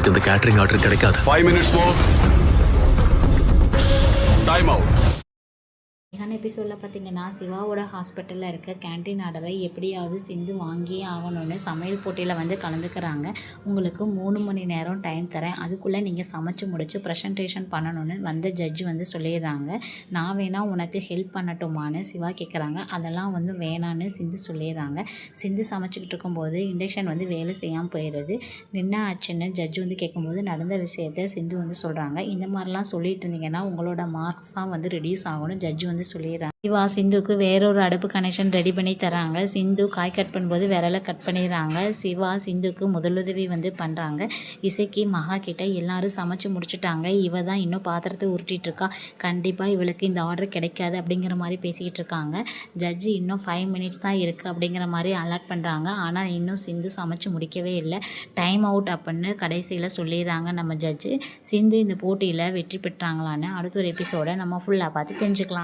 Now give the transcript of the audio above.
உனக்கு இந்த catering order கிடைக்காது. 5 minutes more. Time out. இன்னைக்கான எபிசோடில் பார்த்தீங்கன்னா சிவாவோட ஹாஸ்பிட்டலில் இருக்க கேன்டீன் ஆர்டரை எப்படியாவது சிந்து வாங்கியே ஆகணும்னு சமையல் போட்டியில் வந்து கலந்துக்கிறாங்க. உங்களுக்கு 3 மணி நேரம் டைம் தரேன், அதுக்குள்ளே நீங்கள் சமைச்சு முடிச்சு ப்ரெசன்டேஷன் பண்ணணும்னு வந்த ஜட்ஜு வந்து சொல்லிடுறாங்க. நான் வேணா உனக்கு ஹெல்ப் பண்ணட்டுமான்னு சிவா கேட்குறாங்க. அதெல்லாம் வந்து வேணான்னு சிந்து சொல்லிடுறாங்க. சிந்து சமைச்சிக்கிட்டு இருக்கும்போது இண்டக்ஷன் வந்து வேலை செய்யாமல் போயிடுது. என்ன ஆச்சுன்னு ஜட்ஜு வந்து கேட்கும்போது நடந்த விஷயத்த சிந்து வந்து சொல்கிறாங்க. இந்த மாதிரிலாம் சொல்லிட்டு இருந்தீங்கன்னா உங்களோட மார்க்ஸ் தான் வந்து ரெடியூஸ் ஆகணும் ஜட்ஜு வந்து சொல்லிடுறாங்க. சிவா சிந்துக்கு வேறொரு அடுப்பு கனெக்ஷன் ரெடி பண்ணி தராங்க. சிந்து காய் கட் பண்ணும்போது விரலை கட் பண்ணிடுறாங்க. சிவா சிந்துக்கு முதலுதவி வந்து பண்ணுறாங்க. இசைக்கு மகா கிட்ட எல்லாரும் சமைச்சு முடிச்சுட்டாங்க, இவ தான் இன்னும் பாத்திரத்தை உருட்டிட்டு இருக்கா, கண்டிப்பாக இவளுக்கு இந்த ஆர்டர் கிடைக்காது அப்படிங்கிற மாதிரி பேசிக்கிட்டு இருக்காங்க. ஜட்ஜு இன்னும் 5 மினிட்ஸ் தான் இருக்குது அப்படிங்கிற மாதிரி அலர்ட் பண்ணுறாங்க. ஆனால் இன்னும் சிந்து சமைச்சு முடிக்கவே இல்லை, டைம் அவுட் அப்படின்னு கடைசியில் சொல்லிடுறாங்க நம்ம ஜட்ஜு. சிந்து இந்த போட்டியில் வெற்றி பெற்றாங்களான்னு அடுத்த ஒரு எபிசோடை நம்ம ஃபுல்லாக பார்த்து தெரிஞ்சுக்கலாம்.